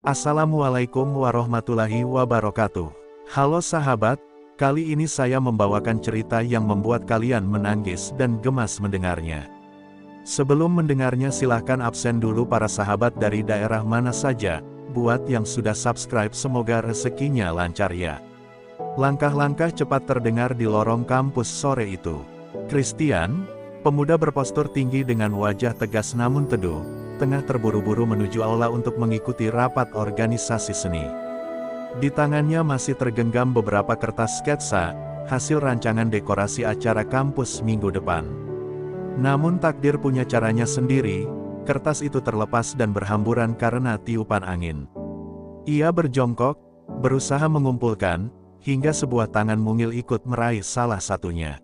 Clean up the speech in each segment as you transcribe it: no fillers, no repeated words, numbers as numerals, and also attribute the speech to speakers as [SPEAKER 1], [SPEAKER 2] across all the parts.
[SPEAKER 1] Assalamualaikum warahmatullahi wabarakatuh. Halo sahabat, kali ini saya membawakan cerita yang membuat kalian menangis dan gemas mendengarnya. Sebelum mendengarnya silahkan absen dulu para sahabat dari daerah mana saja. Buat yang sudah subscribe semoga rezekinya lancar ya. Langkah-langkah cepat terdengar di lorong kampus sore itu. Christian, pemuda berpostur tinggi dengan wajah tegas namun teduh, tengah terburu-buru menuju aula untuk mengikuti rapat organisasi seni. Di tangannya masih tergenggam beberapa kertas sketsa, hasil rancangan dekorasi acara kampus minggu depan. Namun takdir punya caranya sendiri, kertas itu terlepas dan berhamburan karena tiupan angin. Ia berjongkok, berusaha mengumpulkan, hingga sebuah tangan mungil ikut meraih salah satunya.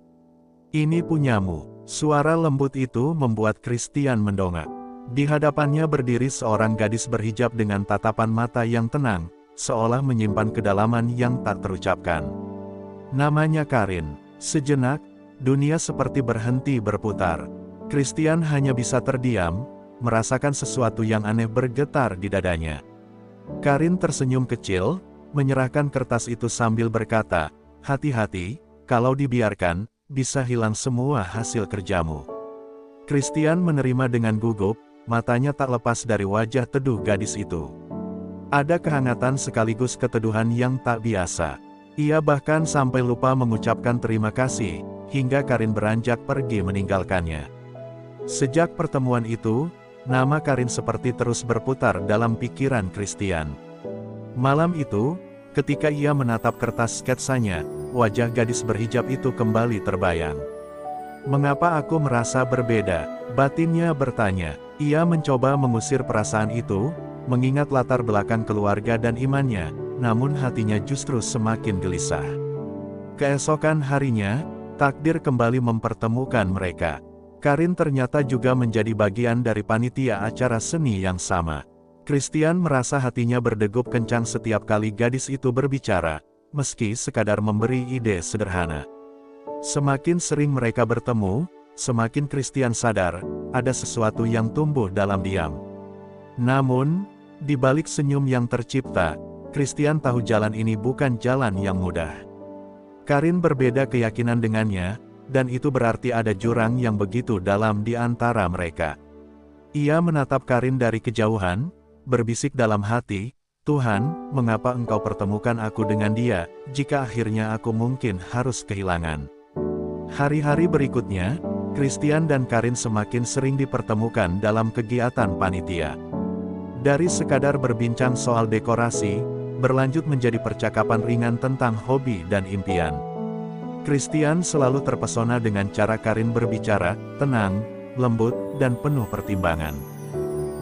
[SPEAKER 1] "Ini punyamu." Suara lembut itu membuat Christian mendongak. Di hadapannya berdiri seorang gadis berhijab dengan tatapan mata yang tenang, seolah menyimpan kedalaman yang tak terucapkan. Namanya Karin. Sejenak, dunia seperti berhenti berputar. Christian hanya bisa terdiam, merasakan sesuatu yang aneh bergetar di dadanya. Karin tersenyum kecil, menyerahkan kertas itu sambil berkata, "Hati-hati, kalau dibiarkan, bisa hilang semua hasil kerjamu." Christian menerima dengan gugup, matanya tak lepas dari wajah teduh gadis itu. Ada kehangatan sekaligus keteduhan yang tak biasa. Ia bahkan sampai lupa mengucapkan terima kasih, hingga Karin beranjak pergi meninggalkannya. Sejak pertemuan itu, nama Karin seperti terus berputar dalam pikiran Christian. Malam itu, ketika ia menatap kertas sketsanya, wajah gadis berhijab itu kembali terbayang. "Mengapa aku merasa berbeda?" batinnya bertanya. Ia mencoba mengusir perasaan itu, mengingat latar belakang keluarga dan imannya, namun hatinya justru semakin gelisah. Keesokan harinya, takdir kembali mempertemukan mereka. Karin ternyata juga menjadi bagian dari panitia acara seni yang sama. Christian merasa hatinya berdegup kencang setiap kali gadis itu berbicara, meski sekadar memberi ide sederhana. Semakin sering mereka bertemu, semakin Christian sadar, ada sesuatu yang tumbuh dalam diam. Namun, di balik senyum yang tercipta, Christian tahu jalan ini bukan jalan yang mudah. Karin berbeda keyakinan dengannya, dan itu berarti ada jurang yang begitu dalam di antara mereka. Ia menatap Karin dari kejauhan, berbisik dalam hati, "Tuhan, mengapa engkau pertemukan aku dengan dia, jika akhirnya aku mungkin harus kehilangan?" Hari-hari berikutnya, Christian dan Karin semakin sering dipertemukan dalam kegiatan panitia. Dari sekadar berbincang soal dekorasi, berlanjut menjadi percakapan ringan tentang hobi dan impian. Christian selalu terpesona dengan cara Karin berbicara, tenang, lembut, dan penuh pertimbangan.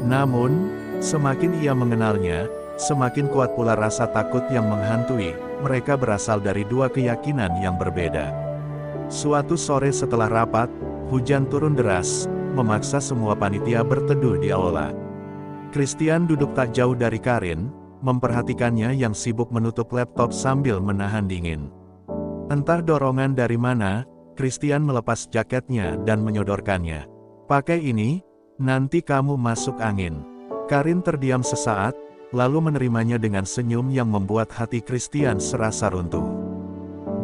[SPEAKER 1] Namun, semakin ia mengenalnya, semakin kuat pula rasa takut yang menghantui. Mereka berasal dari dua keyakinan yang berbeda. Suatu sore setelah rapat, hujan turun deras, memaksa semua panitia berteduh di aula. Christian duduk tak jauh dari Karin, memperhatikannya yang sibuk menutup laptop sambil menahan dingin. Entah dorongan dari mana, Christian melepas jaketnya dan menyodorkannya. "Pakai ini, nanti kamu masuk angin." Karin terdiam sesaat, lalu menerimanya dengan senyum yang membuat hati Christian serasa runtuh.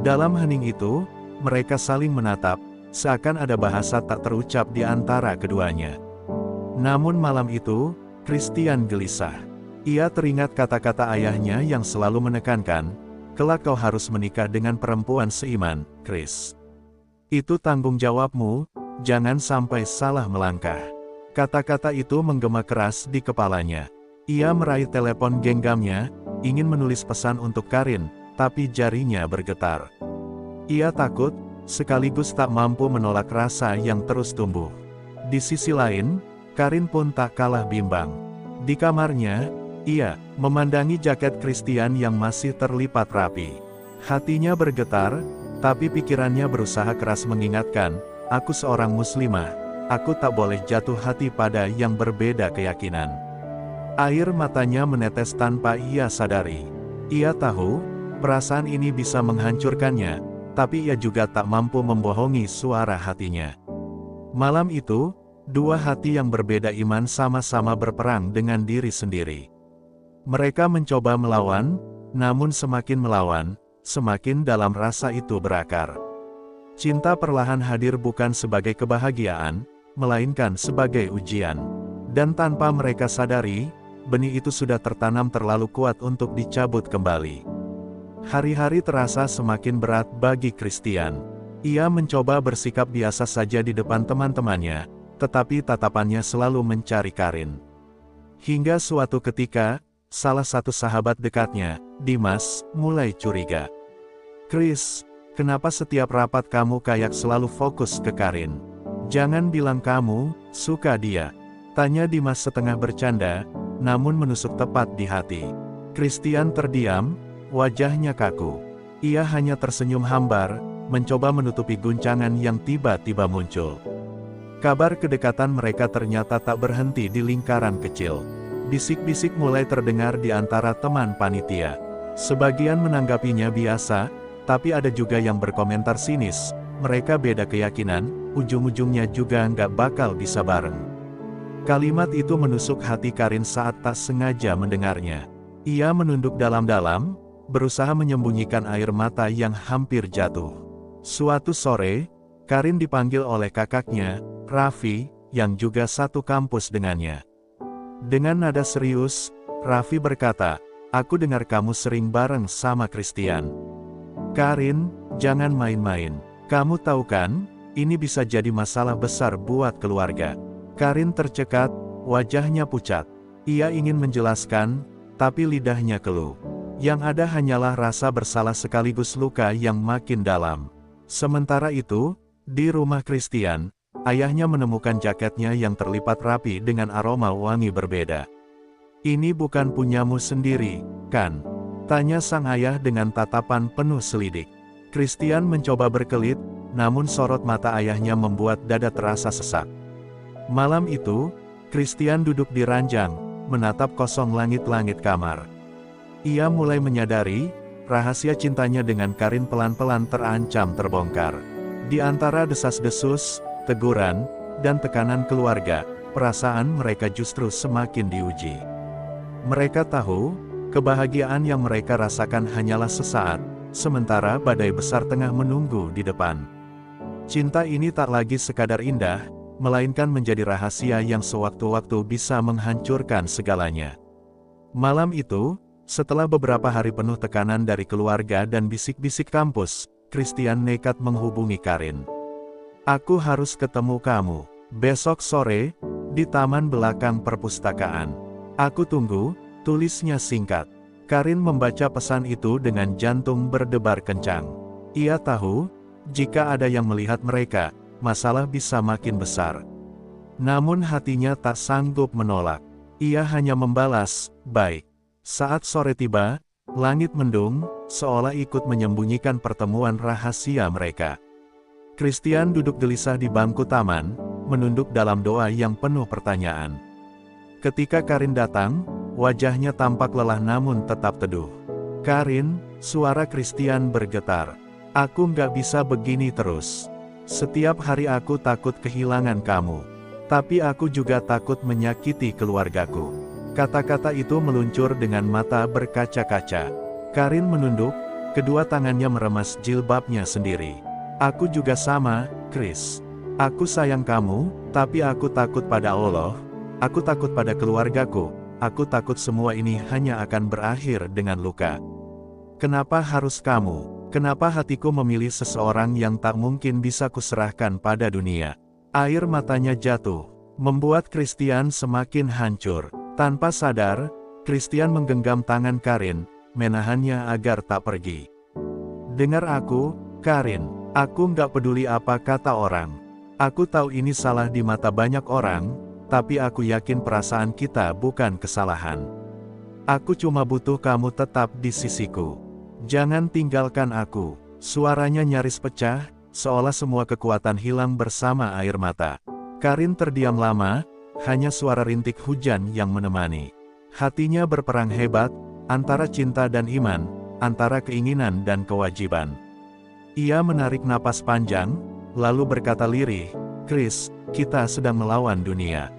[SPEAKER 1] Dalam hening itu, mereka saling menatap, seakan ada bahasa tak terucap di antara keduanya. Namun malam itu, Christian gelisah. Ia teringat kata-kata ayahnya yang selalu menekankan, "Kelak kau harus menikah dengan perempuan seiman, Chris. Itu tanggung jawabmu, jangan sampai salah melangkah." Kata-kata itu menggema keras di kepalanya. Ia meraih telepon genggamnya, ingin menulis pesan untuk Karin, tapi jarinya bergetar. Ia takut, sekaligus tak mampu menolak rasa yang terus tumbuh. Di sisi lain, Karin pun tak kalah bimbang. Di kamarnya, ia memandangi jaket Christian yang masih terlipat rapi. Hatinya bergetar, tapi pikirannya berusaha keras mengingatkan, "Aku seorang muslimah, aku tak boleh jatuh hati pada yang berbeda keyakinan." Air matanya menetes tanpa ia sadari. Ia tahu, perasaan ini bisa menghancurkannya, tapi ia juga tak mampu membohongi suara hatinya. Malam itu, dua hati yang berbeda iman sama-sama berperang dengan diri sendiri. Mereka mencoba melawan, namun semakin melawan, semakin dalam rasa itu berakar. Cinta perlahan hadir bukan sebagai kebahagiaan, melainkan sebagai ujian. Dan tanpa mereka sadari, benih itu sudah tertanam terlalu kuat untuk dicabut kembali. Hari-hari terasa semakin berat bagi Christian. Ia mencoba bersikap biasa saja di depan teman-temannya, tetapi tatapannya selalu mencari Karin. Hingga suatu ketika, salah satu sahabat dekatnya, Dimas, mulai curiga. "Chris, kenapa setiap rapat kamu kayak selalu fokus ke Karin? Jangan bilang kamu suka dia," tanya Dimas setengah bercanda, namun menusuk tepat di hati. Christian terdiam, wajahnya kaku. Ia hanya tersenyum hambar, mencoba menutupi guncangan yang tiba-tiba muncul. Kabar kedekatan mereka ternyata tak berhenti di lingkaran kecil. Bisik-bisik mulai terdengar di antara teman panitia. Sebagian menanggapinya biasa, tapi ada juga yang berkomentar sinis. Mereka beda keyakinan, ujung-ujungnya juga nggak bakal bisa bareng. Kalimat itu menusuk hati Karin saat tak sengaja mendengarnya. Ia menunduk dalam-dalam, berusaha menyembunyikan air mata yang hampir jatuh. Suatu sore, Karin dipanggil oleh kakaknya, Raffi, yang juga satu kampus dengannya. Dengan nada serius, Raffi berkata, "Aku dengar kamu sering bareng sama Christian. Karin, jangan main-main. Kamu tahu kan, ini bisa jadi masalah besar buat keluarga." Karin tercekat, wajahnya pucat. Ia ingin menjelaskan, tapi lidahnya keluh. Yang ada hanyalah rasa bersalah sekaligus luka yang makin dalam. Sementara itu, di rumah Christian, ayahnya menemukan jaketnya yang terlipat rapi dengan aroma wangi berbeda. "Ini bukan punyamu sendiri, kan?" tanya sang ayah dengan tatapan penuh selidik. Christian mencoba berkelit, namun sorot mata ayahnya membuat dada terasa sesak. Malam itu, Christian duduk di ranjang, menatap kosong langit-langit kamar. Ia mulai menyadari, rahasia cintanya dengan Karin pelan-pelan terancam terbongkar. Di antara desas-desus, teguran, dan tekanan keluarga, perasaan mereka justru semakin diuji. Mereka tahu, kebahagiaan yang mereka rasakan hanyalah sesaat, sementara badai besar tengah menunggu di depan. Cinta ini tak lagi sekadar indah, melainkan menjadi rahasia yang sewaktu-waktu bisa menghancurkan segalanya. Malam itu, setelah beberapa hari penuh tekanan dari keluarga dan bisik-bisik kampus, Christian nekat menghubungi Karin. "Aku harus ketemu kamu besok sore, di taman belakang perpustakaan. Aku tunggu," tulisnya singkat. Karin membaca pesan itu dengan jantung berdebar kencang. Ia tahu, jika ada yang melihat mereka, masalah bisa makin besar. Namun hatinya tak sanggup menolak. Ia hanya membalas, "Baik." Saat sore tiba, langit mendung, seolah ikut menyembunyikan pertemuan rahasia mereka. Christian duduk gelisah di bangku taman, menunduk dalam doa yang penuh pertanyaan. Ketika Karin datang, wajahnya tampak lelah namun tetap teduh. "Karin," suara Christian bergetar. "Aku nggak bisa begini terus. Setiap hari aku takut kehilangan kamu. Tapi aku juga takut menyakiti keluargaku." Kata-kata itu meluncur dengan mata berkaca-kaca. Karin menunduk, kedua tangannya meremas jilbabnya sendiri. "Aku juga sama, Chris. Aku sayang kamu, tapi aku takut pada Allah. Aku takut pada keluargaku. Aku takut semua ini hanya akan berakhir dengan luka. Kenapa harus kamu? Kenapa hatiku memilih seseorang yang tak mungkin bisa kuserahkan pada dunia?" Air matanya jatuh, membuat Christian semakin hancur. Tanpa sadar, Christian menggenggam tangan Karin, menahannya agar tak pergi. "Dengar aku, Karin. Aku nggak peduli apa kata orang. Aku tahu ini salah di mata banyak orang, tapi aku yakin perasaan kita bukan kesalahan. Aku cuma butuh kamu tetap di sisiku. Jangan tinggalkan aku." Suaranya nyaris pecah, seolah semua kekuatan hilang bersama air mata. Karin terdiam lama, hanya suara rintik hujan yang menemani. Hatinya berperang hebat, antara cinta dan iman, antara keinginan dan kewajiban. Ia menarik napas panjang, lalu berkata lirih, "Chris, kita sedang melawan dunia.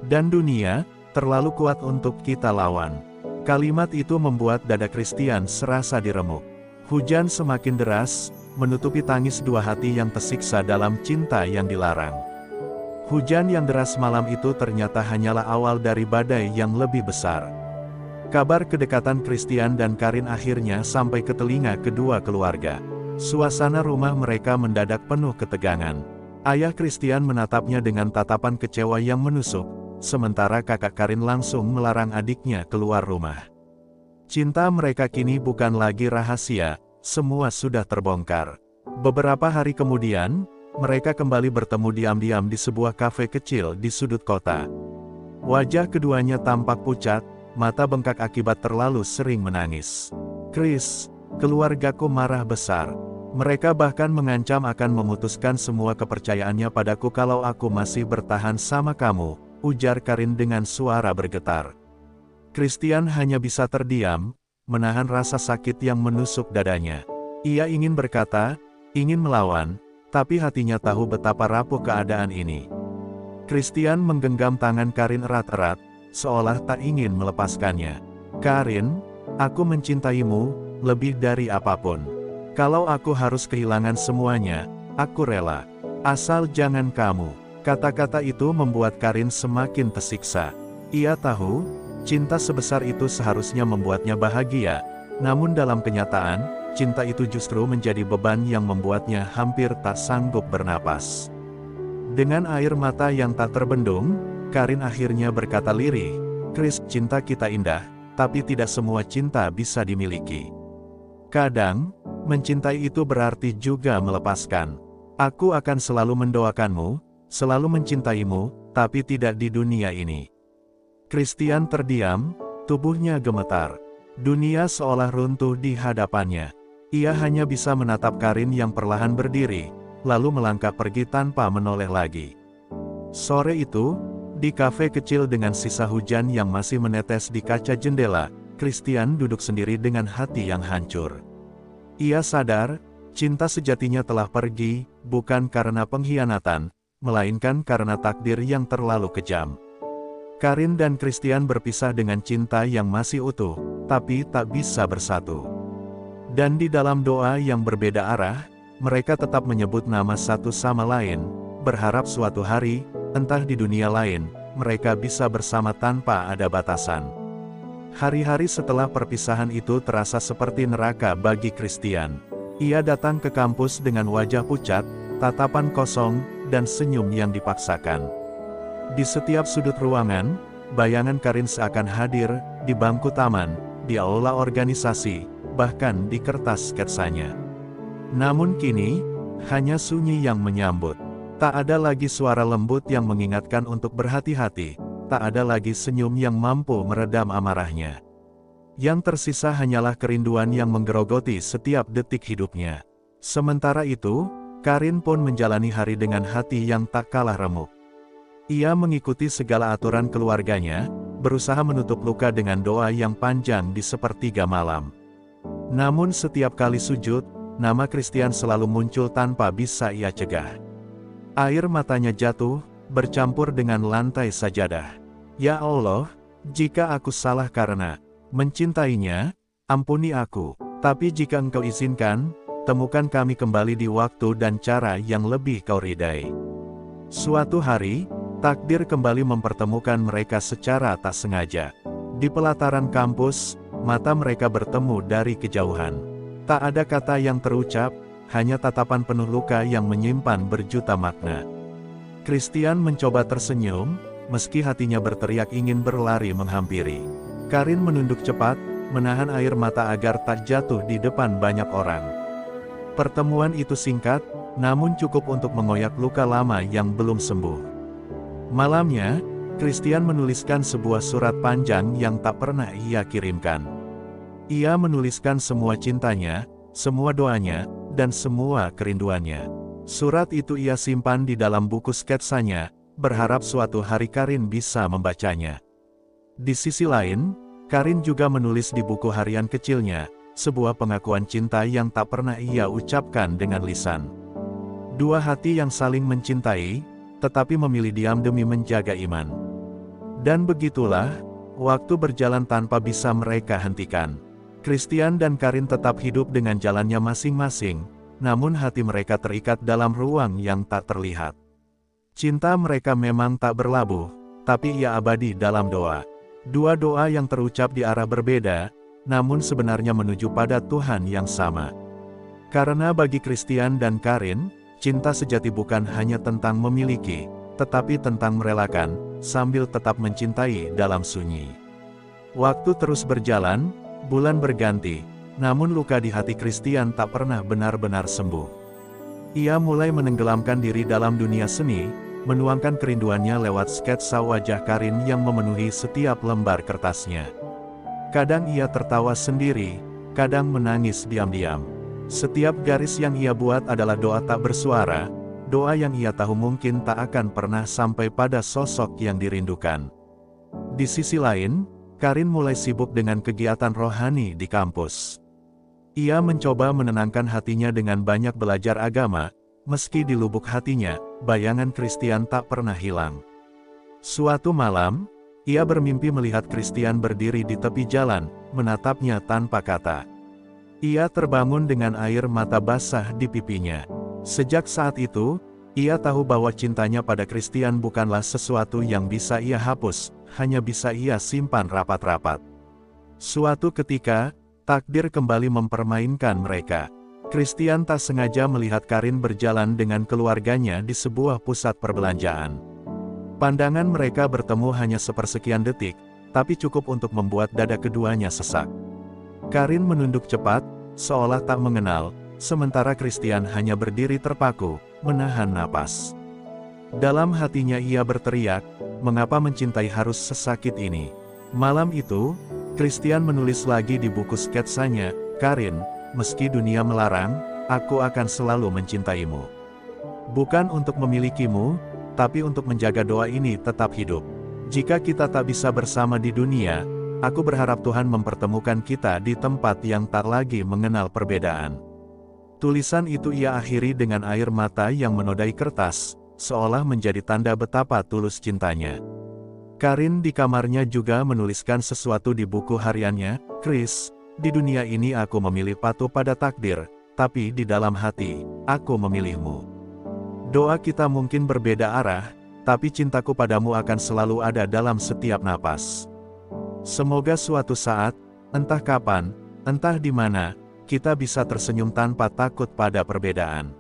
[SPEAKER 1] Dan dunia, terlalu kuat untuk kita lawan. Kalimat itu membuat dada Christian serasa diremuk. Hujan semakin deras, menutupi tangis dua hati yang tersiksa dalam cinta yang dilarang. Hujan yang deras malam itu ternyata hanyalah awal dari badai yang lebih besar. Kabar kedekatan Christian dan Karin akhirnya sampai ke telinga kedua keluarga. Suasana rumah mereka mendadak penuh ketegangan. Ayah Christian menatapnya dengan tatapan kecewa yang menusuk, sementara kakak Karin langsung melarang adiknya keluar rumah. Cinta mereka kini bukan lagi rahasia, semua sudah terbongkar. Beberapa hari kemudian, mereka kembali bertemu diam-diam di sebuah kafe kecil di sudut kota. Wajah keduanya tampak pucat, mata bengkak akibat terlalu sering menangis. "Chris, keluargaku marah besar. Mereka bahkan mengancam akan memutuskan semua kepercayaannya padaku kalau aku masih bertahan sama kamu," ujar Karin dengan suara bergetar. Christian hanya bisa terdiam, menahan rasa sakit yang menusuk dadanya. Ia ingin berkata, ingin melawan, tapi hatinya tahu betapa rapuh keadaan ini. Christian menggenggam tangan Karin erat-erat, seolah tak ingin melepaskannya. "Karin, aku mencintaimu, lebih dari apapun. Kalau aku harus kehilangan semuanya, aku rela. Asal jangan kamu." Kata-kata itu membuat Karin semakin tersiksa. Ia tahu, cinta sebesar itu seharusnya membuatnya bahagia, namun dalam kenyataan, cinta itu justru menjadi beban yang membuatnya hampir tak sanggup bernapas. Dengan air mata yang tak terbendung, Karin akhirnya berkata lirih, "Chris, cinta kita indah, tapi tidak semua cinta bisa dimiliki. Kadang, mencintai itu berarti juga melepaskan. Aku akan selalu mendoakanmu, selalu mencintaimu, tapi tidak di dunia ini." Christian terdiam, tubuhnya gemetar. Dunia seolah runtuh di hadapannya. Ia hanya bisa menatap Karin yang perlahan berdiri, lalu melangkah pergi tanpa menoleh lagi. Sore itu, di kafe kecil dengan sisa hujan yang masih menetes di kaca jendela, Christian duduk sendiri dengan hati yang hancur. Ia sadar, cinta sejatinya telah pergi, bukan karena pengkhianatan, melainkan karena takdir yang terlalu kejam. Karin dan Christian berpisah dengan cinta yang masih utuh, tapi tak bisa bersatu. Dan di dalam doa yang berbeda arah, mereka tetap menyebut nama satu sama lain, berharap suatu hari, entah di dunia lain, mereka bisa bersama tanpa ada batasan. Hari-hari setelah perpisahan itu terasa seperti neraka bagi Christian. Ia datang ke kampus dengan wajah pucat, tatapan kosong, dan senyum yang dipaksakan. Di setiap sudut ruangan, bayangan Karin seakan hadir, di bangku taman, di aula organisasi, bahkan di kertas sketsanya. Namun kini, hanya sunyi yang menyambut. Tak ada lagi suara lembut yang mengingatkan untuk berhati-hati, tak ada lagi senyum yang mampu meredam amarahnya. Yang tersisa hanyalah kerinduan yang menggerogoti setiap detik hidupnya. Sementara itu, Karin pun menjalani hari dengan hati yang tak kalah remuk. Ia mengikuti segala aturan keluarganya, berusaha menutup luka dengan doa yang panjang di sepertiga malam. Namun setiap kali sujud, nama Christian selalu muncul tanpa bisa ia cegah. Air matanya jatuh, bercampur dengan lantai sajadah. "Ya Allah, jika aku salah karena mencintainya, ampuni aku. Tapi jika Engkau izinkan, temukan kami kembali di waktu dan cara yang lebih Kau ridai." Suatu hari, takdir kembali mempertemukan mereka secara tak sengaja. Di pelataran kampus, mata mereka bertemu dari kejauhan. Tak ada kata yang terucap, hanya tatapan penuh luka yang menyimpan berjuta makna. Christian mencoba tersenyum, meski hatinya berteriak ingin berlari menghampiri. Karin menunduk cepat, menahan air mata agar tak jatuh di depan banyak orang. Pertemuan itu singkat, namun cukup untuk mengoyak luka lama yang belum sembuh. Malamnya, Christian menuliskan sebuah surat panjang yang tak pernah ia kirimkan. Ia menuliskan semua cintanya, semua doanya, dan semua kerinduannya. Surat itu ia simpan di dalam buku sketsanya, berharap suatu hari Karin bisa membacanya. Di sisi lain, Karin juga menulis di buku harian kecilnya, sebuah pengakuan cinta yang tak pernah ia ucapkan dengan lisan. Dua hati yang saling mencintai, tetapi memilih diam demi menjaga iman. Dan begitulah, Waktu berjalan tanpa bisa mereka hentikan. Christian dan Karin tetap hidup dengan jalannya masing-masing, namun hati mereka terikat dalam ruang yang tak terlihat. Cinta mereka memang tak berlabuh, tapi ia abadi dalam doa. Dua doa yang terucap di arah berbeda, namun sebenarnya menuju pada Tuhan yang sama. Karena bagi Christian dan Karin, cinta sejati bukan hanya tentang memiliki, tetapi tentang merelakan, sambil tetap mencintai dalam sunyi. Waktu terus berjalan, bulan berganti, namun luka di hati Christian tak pernah benar-benar sembuh. Ia mulai menenggelamkan diri dalam dunia seni, menuangkan kerinduannya lewat sketsa wajah Karin yang memenuhi setiap lembar kertasnya. Kadang ia tertawa sendiri, kadang menangis diam-diam. Setiap garis yang ia buat adalah doa tak bersuara, doa yang ia tahu mungkin tak akan pernah sampai pada sosok yang dirindukan. Di sisi lain, Karin mulai sibuk dengan kegiatan rohani di kampus. Ia mencoba menenangkan hatinya dengan banyak belajar agama, meski di lubuk hatinya, bayangan Christian tak pernah hilang. Suatu malam, ia bermimpi melihat Christian berdiri di tepi jalan, menatapnya tanpa kata. Ia terbangun dengan air mata basah di pipinya. Sejak saat itu, ia tahu bahwa cintanya pada Christian bukanlah sesuatu yang bisa ia hapus, hanya bisa ia simpan rapat-rapat. Suatu ketika, takdir kembali mempermainkan mereka. Christian tak sengaja melihat Karin berjalan dengan keluarganya di sebuah pusat perbelanjaan. Pandangan mereka bertemu hanya sepersekian detik, tapi cukup untuk membuat dada keduanya sesak. Karin menunduk cepat, seolah tak mengenal, sementara Christian hanya berdiri terpaku, menahan napas. Dalam hatinya ia berteriak, mengapa mencintai harus sesakit ini? Malam itu, Christian menulis lagi di buku sketsanya, Karin, meski dunia melarang, aku akan selalu mencintaimu. Bukan untuk memilikimu, tapi untuk menjaga doa ini tetap hidup. Jika kita tak bisa bersama di dunia, aku berharap Tuhan mempertemukan kita di tempat yang tak lagi mengenal perbedaan. Tulisan itu ia akhiri dengan air mata yang menodai kertas, seolah menjadi tanda betapa tulus cintanya. Karin di kamarnya juga menuliskan sesuatu di buku hariannya, Chris, di dunia ini aku memilih patuh pada takdir, tapi di dalam hati, aku memilihmu. Doa kita mungkin berbeda arah, tapi cintaku padamu akan selalu ada dalam setiap napas. Semoga suatu saat, entah kapan, entah di mana, kita bisa tersenyum tanpa takut pada perbedaan.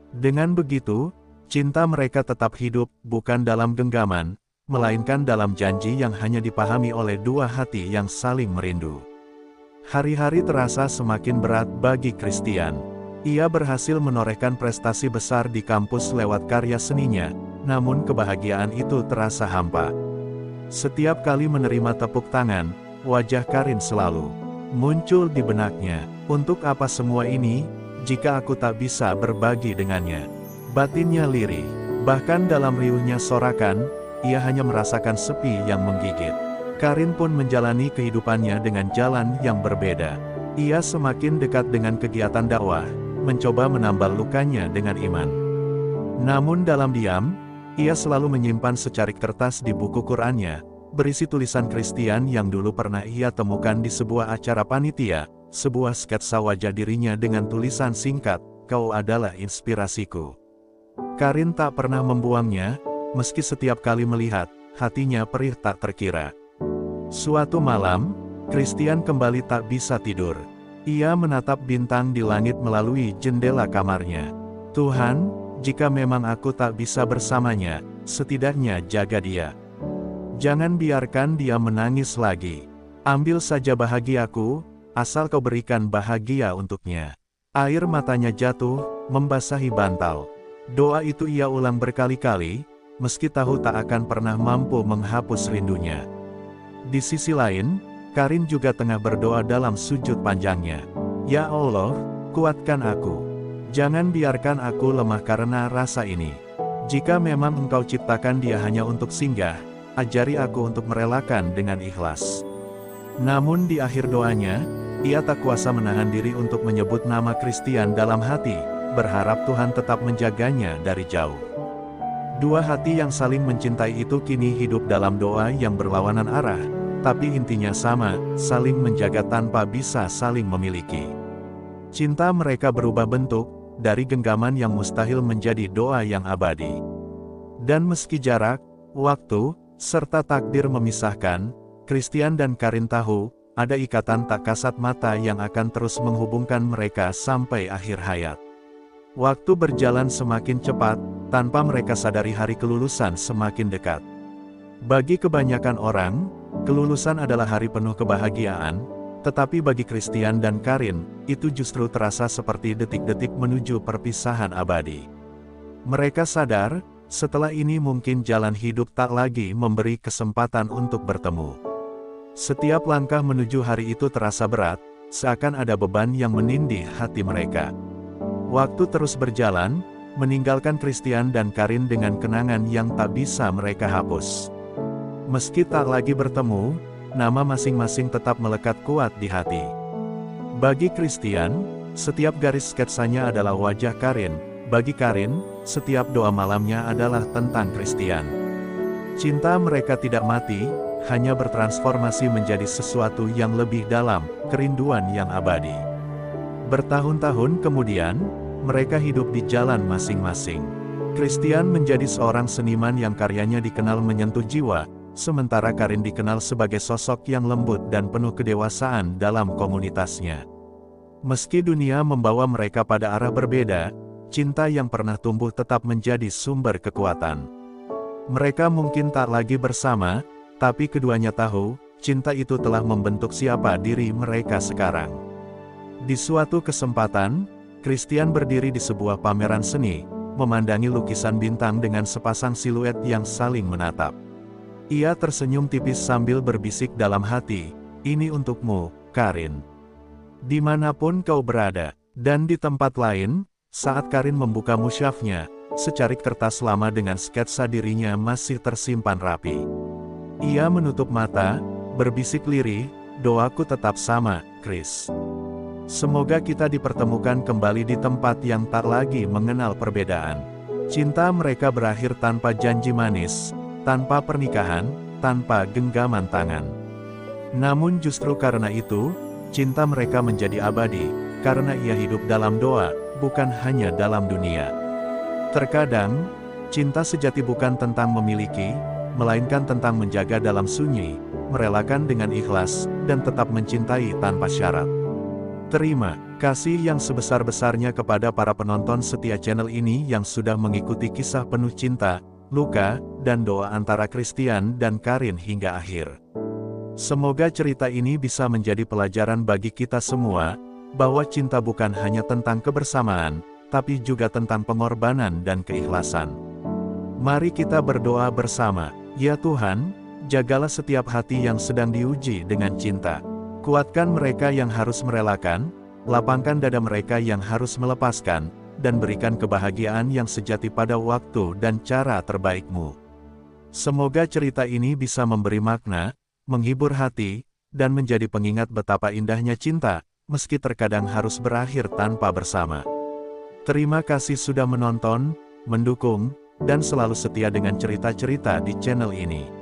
[SPEAKER 1] Dengan begitu, cinta mereka tetap hidup, bukan dalam genggaman, melainkan dalam janji yang hanya dipahami oleh dua hati yang saling merindu. Hari-hari terasa semakin berat bagi Christian. Ia berhasil menorehkan prestasi besar di kampus lewat karya seninya, namun kebahagiaan itu terasa hampa. Setiap kali menerima tepuk tangan, wajah Karin selalu muncul di benaknya. Untuk apa semua ini, jika aku tak bisa berbagi dengannya? Batinnya lirih. Bahkan dalam riuhnya sorakan, ia hanya merasakan sepi yang menggigit. Karin pun menjalani kehidupannya dengan jalan yang berbeda. Ia semakin dekat dengan kegiatan dakwah, mencoba menambal lukanya dengan iman. Namun dalam diam, ia selalu menyimpan secarik kertas di buku Qur'annya, berisi tulisan Christian yang dulu pernah ia temukan di sebuah acara panitia, sebuah sketsa wajah dirinya dengan tulisan singkat, kau adalah inspirasiku. Karin tak pernah membuangnya, meski setiap kali melihat, hatinya perih tak terkira. Suatu malam, Christian kembali tak bisa tidur. Ia menatap bintang di langit melalui jendela kamarnya. Tuhan, jika memang aku tak bisa bersamanya, setidaknya jaga dia. Jangan biarkan dia menangis lagi. Ambil saja bahagiaku, asal kau berikan bahagia untuknya. Air matanya jatuh, membasahi bantal. Doa itu ia ulang berkali-kali, meski tahu tak akan pernah mampu menghapus rindunya. Di sisi lain, Karin juga tengah berdoa dalam sujud panjangnya. Ya Allah, kuatkan aku. Jangan biarkan aku lemah karena rasa ini. Jika memang Engkau ciptakan dia hanya untuk singgah, ajari aku untuk merelakan dengan ikhlas. Namun di akhir doanya, ia tak kuasa menahan diri untuk menyebut nama Christian dalam hati, berharap Tuhan tetap menjaganya dari jauh. Dua hati yang saling mencintai itu kini hidup dalam doa yang berlawanan arah, tapi intinya sama, saling menjaga tanpa bisa saling memiliki. Cinta mereka berubah bentuk, dari genggaman yang mustahil menjadi doa yang abadi. Dan meski jarak, waktu, serta takdir memisahkan, Christian dan Karin tahu, ada ikatan tak kasat mata yang akan terus menghubungkan mereka sampai akhir hayat. Waktu berjalan semakin cepat, tanpa mereka sadari hari kelulusan semakin dekat. Bagi kebanyakan orang, kelulusan adalah hari penuh kebahagiaan, tetapi bagi Christian dan Karin, itu justru terasa seperti detik-detik menuju perpisahan abadi. Mereka sadar, setelah ini mungkin jalan hidup tak lagi memberi kesempatan untuk bertemu. Setiap langkah menuju hari itu terasa berat, seakan ada beban yang menindih hati mereka. Waktu terus berjalan, meninggalkan Christian dan Karin dengan kenangan yang tak bisa mereka hapus. Meski tak lagi bertemu, nama masing-masing tetap melekat kuat di hati. Bagi Christian, setiap garis sketsanya adalah wajah Karin. Bagi Karin, setiap doa malamnya adalah tentang Christian. Cinta mereka tidak mati, hanya bertransformasi menjadi sesuatu yang lebih dalam, kerinduan yang abadi. Bertahun-tahun kemudian, mereka hidup di jalan masing-masing. Christian menjadi seorang seniman yang karyanya dikenal menyentuh jiwa, sementara Karin dikenal sebagai sosok yang lembut dan penuh kedewasaan dalam komunitasnya. Meski dunia membawa mereka pada arah berbeda, cinta yang pernah tumbuh tetap menjadi sumber kekuatan. Mereka mungkin tak lagi bersama, tapi keduanya tahu, cinta itu telah membentuk siapa diri mereka sekarang. Di suatu kesempatan, Christian berdiri di sebuah pameran seni, memandangi lukisan bintang dengan sepasang siluet yang saling menatap. Ia tersenyum tipis sambil berbisik dalam hati, "Ini untukmu, Karin. Dimanapun kau berada." Dan di tempat lain, saat Karin membuka musyafnya, secarik kertas lama dengan sketsa dirinya masih tersimpan rapi. Ia menutup mata, berbisik lirih, "Doaku tetap sama, Chris. Semoga kita dipertemukan kembali di tempat yang tak lagi mengenal perbedaan." Cinta mereka berakhir tanpa janji manis, tanpa pernikahan, tanpa genggaman tangan. Namun justru karena itu, cinta mereka menjadi abadi, karena ia hidup dalam doa, bukan hanya dalam dunia. Terkadang, cinta sejati bukan tentang memiliki, melainkan tentang menjaga dalam sunyi, merelakan dengan ikhlas, dan tetap mencintai tanpa syarat. Terima kasih yang sebesar-besarnya kepada para penonton setia channel ini yang sudah mengikuti kisah penuh cinta, luka, dan doa antara Christian dan Karin hingga akhir. Semoga cerita ini bisa menjadi pelajaran bagi kita semua, bahwa cinta bukan hanya tentang kebersamaan, tapi juga tentang pengorbanan dan keikhlasan. Mari kita berdoa bersama. Ya Tuhan, jagalah setiap hati yang sedang diuji dengan cinta. Kuatkan mereka yang harus merelakan, lapangkan dada mereka yang harus melepaskan, dan berikan kebahagiaan yang sejati pada waktu dan cara terbaik-Mu. Semoga cerita ini bisa memberi makna, menghibur hati, dan menjadi pengingat betapa indahnya cinta, meski terkadang harus berakhir tanpa bersama. Terima kasih sudah menonton, mendukung, dan selalu setia dengan cerita-cerita di channel ini.